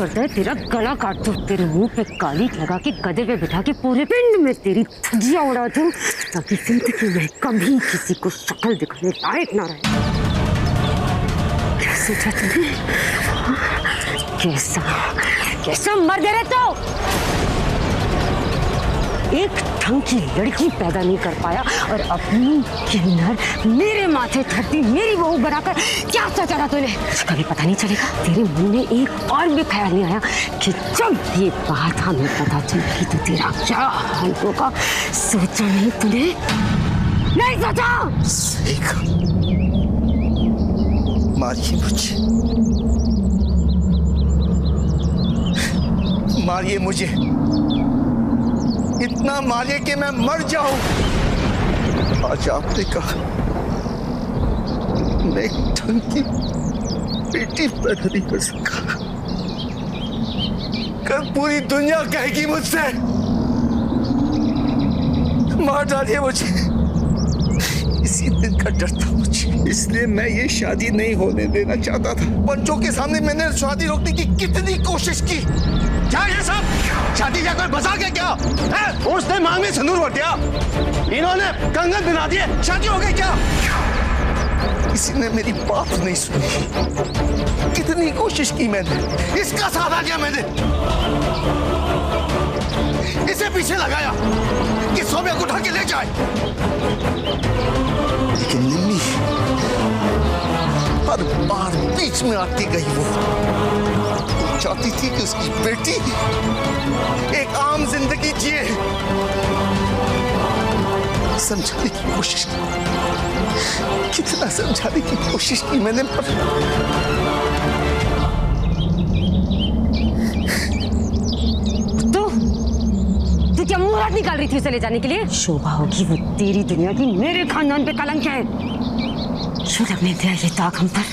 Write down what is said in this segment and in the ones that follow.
करता है तेरा गला काट दूं, तेरे मुंह पे काली लगा के गधे पे बिठा के पूरे पिंड में तेरी धज्जियां उड़ा दूं, ताकि जिंदगी में कभी किसी को शक्ल दिखाने लायक ना रहे। क्या सोचा तुमने? कैसा कैसा मर गए रे तो? एक ढंग की लड़की पैदा नहीं कर पाया और अपनी किन्नर मेरे माथे धरती मेरी बहू बनाकर क्या सोचा था तूने? कभी पता नहीं चलेगा, तेरे मन में एक और भी ख्याल नहीं आया कि जब ये बात हमें पता चलेगी तो तेरा क्या हाल होगा? सोचा नहीं तूने? नहीं सोचा? सही कहा। मारिए मुझे, मारिए मुझे, इतना मारिए कि मैं मर जाऊं। आज आपने कहा मैं एक ढंग की बेटी पैदा नहीं कर सका, कल पूरी दुनिया कहेगी मुझसे मार डालिए मुझे। इसी दिन का डर था मुझे, इसलिए मैं ये शादी नहीं होने देना चाहता था। बच्चों के सामने मैंने शादी रोकने की कितनी कोशिश की। क्या ये सब शादी क्या कोई मजाक है क्या? है? उसने मांग में सिंदूर भर दिया, इन्होंने कंगन बना दिए, शादी हो गई क्या? किसी ने मेरी बात नहीं सुनी। कितनी कोशिश की मैंने, इसका सहारा लिया मैंने, इसे पीछे लगाया कि सौम्या को उठा के ले जाए। लेकिन निम्मी हर बार बीच में आती गई। वो चाहती थी कि उसकी बेटी एक आम जिंदगी जिए। समझाने की कोशिश की, कितना समझाने की कोशिश की मैंने, पर तू क्या मुहूर्त निकाल रही थी उसे ले जाने के लिए? शोभा होगी वो तेरी दुनिया की, मेरे खानदान पे कलंक है। क्यों लगने दिया ये दाग हम पर?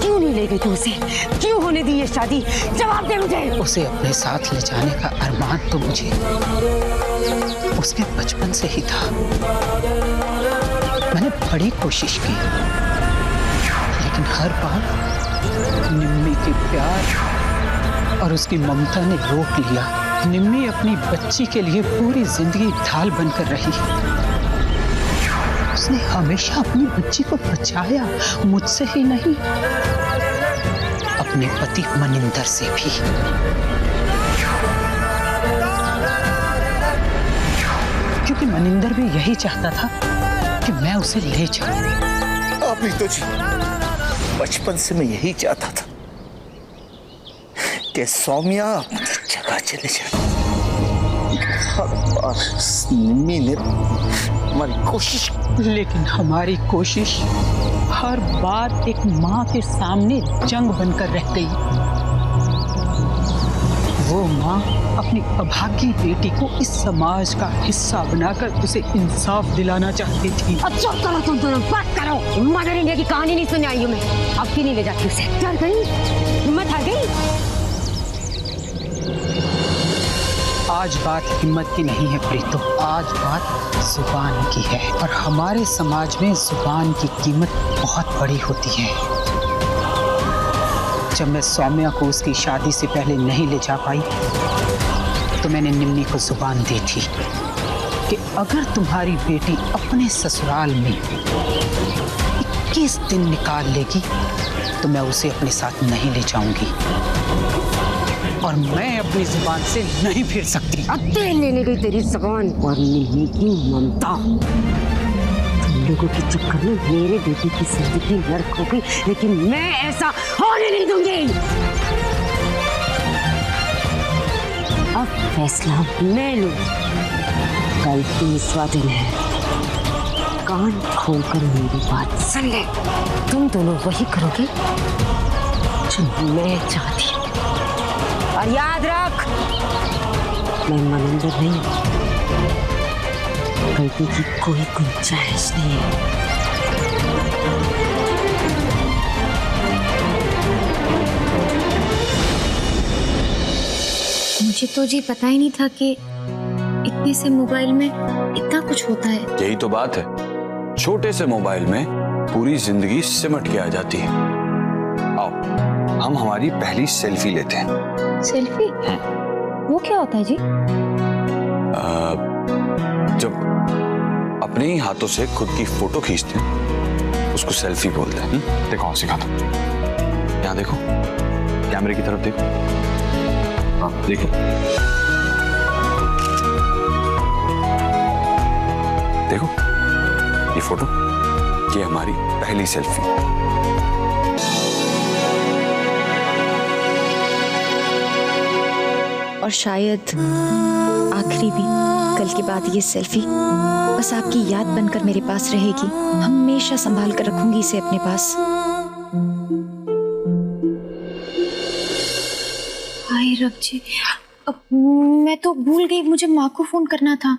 क्यों नहीं ले गई तू उसे? क्यों होने दी ये शादी? जवाब दे मुझे। उसे अपने साथ ले जाने का अरमान तो मुझे उसके बचपन से ही था। मैंने बड़ी कोशिश की, लेकिन हर बार निम्मी के प्यार और उसकी ममता ने रोक लिया। निम्मी अपनी बच्ची के लिए पूरी जिंदगी ढाल बनकर रही। उसने हमेशा अपनी बच्ची को बचाया, मुझसे ही नहीं, अपने पति मनिंदर से भी। क्योंकि मनिंदर भी यही चाहता था कि मैं उसे ले जाऊं। आप भी तो जी, बचपन से मैं यही चाहता था कि सौम्या अपनी जगह चले जाए। हर बार निम्मी ने हमारी कोशिश, लेकिन हमारी कोशिश हर बार एक माँ के सामने जंग बनकर रह गई। वो माँ अपनी अभागी बेटी को इस समाज का हिस्सा बनाकर उसे इंसाफ दिलाना चाहती थी। अब चुप करो तुम दोनों, बात करो। मदर इंडिया की कहानी नहीं सुनी आई हूँ मैं। अब क्यों नहीं ले जाती उसे? डर गई? हिम्मत हार गई? आज बात हिम्मत की नहीं है प्रीतो, आज बात जुबान की है। और हमारे समाज में जुबान की कीमत बहुत बड़ी होती है। जब मैं सौम्या को उसकी शादी से पहले नहीं ले जा पाई तो मैंने निम्मी को जुबान दी थी कि अगर तुम्हारी बेटी अपने ससुराल में 21 दिन निकाल लेगी तो मैं उसे अपने साथ नहीं ले जाऊंगी और मैं अपनी जुबान से नहीं फिर सकती। अब तेल लेने गई तेरी जुबान और निम्मी की ममता। तुम लोगों के चक्कर में मेरे बेटी की जिंदगी नर्क हो गई, लेकिन मैं ऐसा होने नहीं दूंगी। अब फैसला मैं लूं। कल 30वां दिन है, कान खोलकर मेरी बात सुन ले। तुम दोनों वही करोगे जो मैं चाहती हूँ। और याद रख, मैं मनिंदर नहीं, गलती की कोई गुंजाइश नहीं है। मुझे तो जी पता ही नहीं था कि इतने से मोबाइल में इतना कुछ होता है। यही तो बात है, छोटे से मोबाइल में पूरी जिंदगी सिमट के आ जाती है। आओ हम हमारी पहली सेल्फी लेते हैं। सेल्फी? वो क्या होता है जी? जब अपने ही हाथों से खुद की फोटो खींचते हैं उसको सेल्फी बोलते हैं। देखो सिखाता हूं। यहाँ देखो, कैमरे की तरफ देखो। हाँ देखो, देखो ये फोटो, ये हमारी पहली सेल्फी। और शायद आखिरी भी। कल के बाद ये सेल्फी बस आपकी याद बनकर मेरे पास रहेगी। हमेशा संभाल कर रखूंगी इसे अपने पास। हाय रब जी, अब मैं तो भूल गई, मुझे माँ को फोन करना था।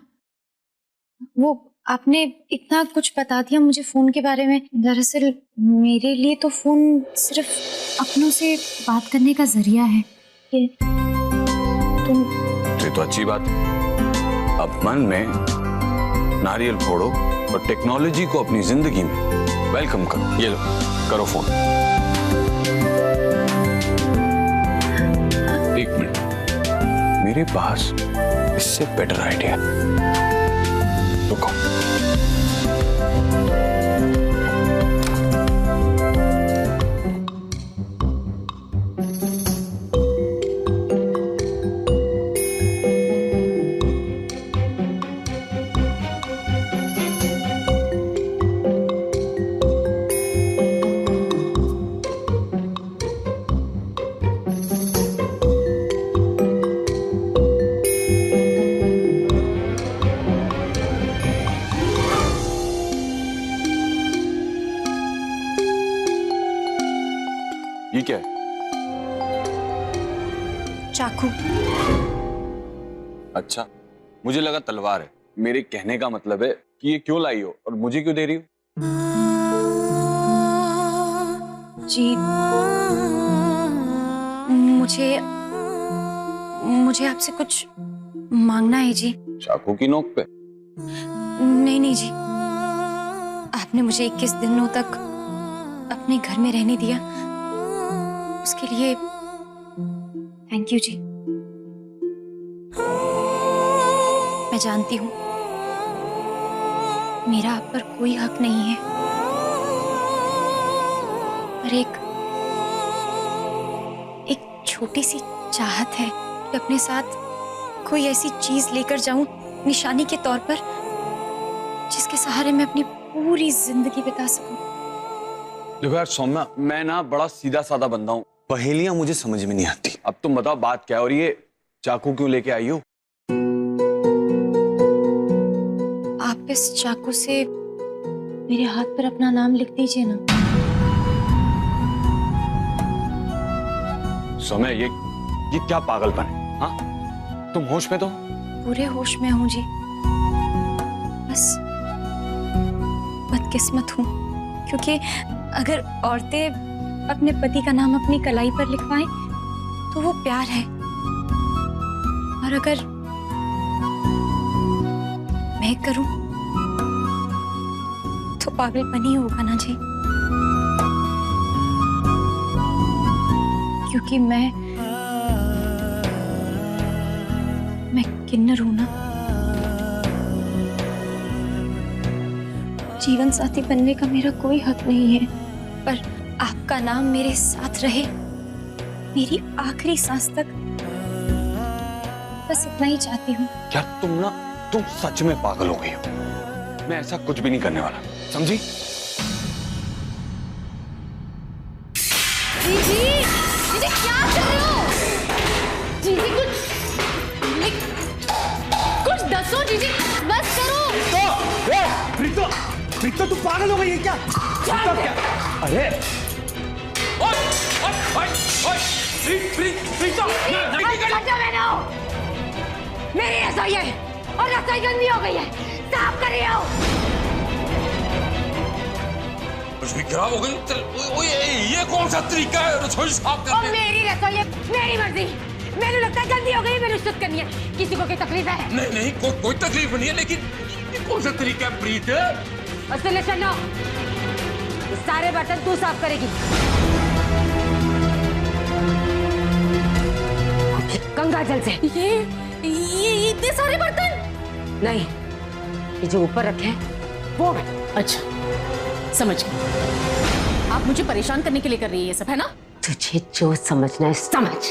वो आपने इतना कुछ बता दिया मुझे फोन के बारे में। दरअसल मेरे लिए तो फोन सिर्फ अपनों से बात करने का जरिया है। ये तो अच्छी बात है। अब मन में नारियल फोड़ो और टेक्नोलॉजी को अपनी जिंदगी में वेलकम करो। ये लो, करो फोन। एक मिनट, मेरे पास इससे बेटर आइडिया है। रुको। ये क्या है? चाकू। अच्छा, मुझे लगा तलवार है। मेरे कहने का मतलब है कि ये क्यों लाई हो और मुझे क्यों दे रही हो? जी मुझे आपसे कुछ मांगना है जी। चाकू की नोक पे? नहीं नहीं जी, आपने मुझे 21 दिनों तक अपने घर में रहने दिया, उसके लिए थैंक यू जी। मैं जानती हूँ मेरा आप पर कोई हक नहीं है, पर एक छोटी सी चाहत है कि अपने साथ कोई ऐसी चीज लेकर जाऊं निशानी के तौर पर, जिसके सहारे मैं अपनी पूरी जिंदगी बिता सकूं। देखो यार सौम्या, मैं ना बड़ा सीधा साधा बंदा हूँ, पहेलियां मुझे समझ में नहीं आती। अब तुम बताओ बात क्या है, और ये चाकू क्यों लेके आई हो? आप इस चाकू से मेरे हाथ पर अपना नाम लिख दीजिए ना। सौम्या, ये क्या पागलपन है? हाँ, तुम होश में तो? पूरे होश में हूं जी, बस बदकिस्मत हूं, क्योंकि अगर औरतें अपने पति का नाम अपनी कलाई पर लिखवाएं तो वो प्यार है, और अगर मैं करूं तो पागलपन ही होगा ना जी, क्योंकि मैं किन्नर हूं ना। जीवन साथी बनने का मेरा कोई हक नहीं है, पर आपका नाम मेरे साथ रहे मेरी आखिरी सांस तक, बस इतना ही चाहती हूँ। यार तुम सच में पागल हो गई हो। मैं ऐसा कुछ भी नहीं करने वाला, समझी? जीजी, जीजी क्या कर रहे हो? जीजी कुछ दसो जीजी, बस करो। प्रीतो तू पागल हो गई है क्या? अरे मेरी रसोई है और रसोई गंदी हो गई है, साफ कर रही हो। रसोई खराब हो गई? ये कौन सा तरीका है रसोई साफ करने? मेरी रसोई है, मेरी मर्जी। मैंने लगता है गंदी हो गई, मैंने शुद्ध करनी है। किसी को कोई तकलीफ है? नहीं कोई तकलीफ नहीं है, लेकिन ये कौन सा तरीका है प्रीत? सुनो, सारे बर्तन तू साफ करेगी। गंगा जल से। ये इतने सारे बर्तन? नहीं, ये जो ऊपर रखे हैं वो। अच्छा समझ गई, आप मुझे परेशान करने के लिए कर रही है ये सब, है ना? तुझे जो समझना है समझ,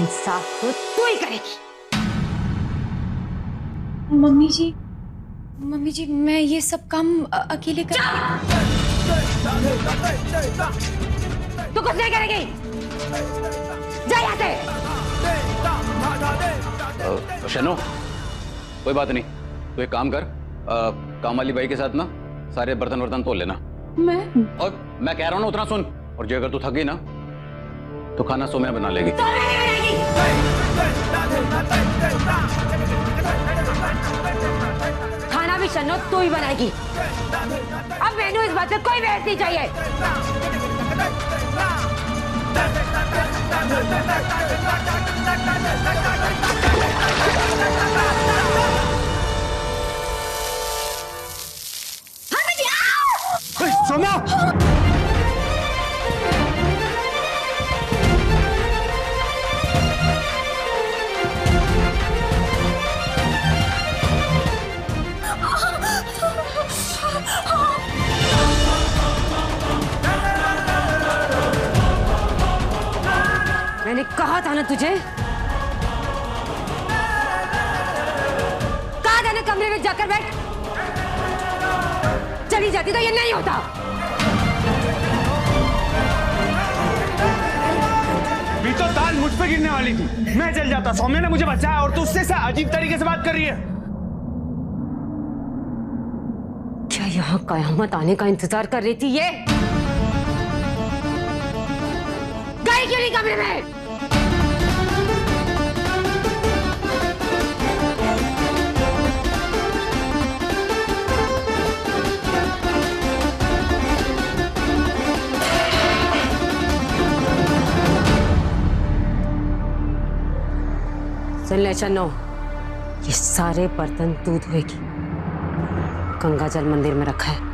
इंसाफ तो तू ही करेगी। मम्मी जी मैं ये सब काम अकेले कर। तू कुछ नहीं करेगी, जा यहाँ से। शनो, कोई बात नहीं, तू एक काम कर, काम वाली बाई के साथ ना सारे बर्तन तोल लेना। और मैं कह रहा हूँ ना उतना सुन, और जो अगर तू थक गई ना तो खाना सोम्या बना लेगी। खाना भी शनो तू ही बनाएगी। अब मैंने इस बात से कोई बहस नहीं चाहिए। सोम्या, मैंने कहा था ना तुझे, कहा था ना कमरे में जाकर बैठ। चली जाती तो ये नहीं होता। भी तो दाल मुझ पे गिरने वाली थी, मैं जल जाता। सौम्या ने मुझे बचाया और तू उससे अजीब तरीके से बात कर रही है। क्या यहाँ कयामत आने का इंतजार कर रही थी ये? गई क्यों नहीं कमरे में? सुन ले चन्नो, ये सारे बर्तन तू धोएगी। गंगा जल मंदिर में रखा है।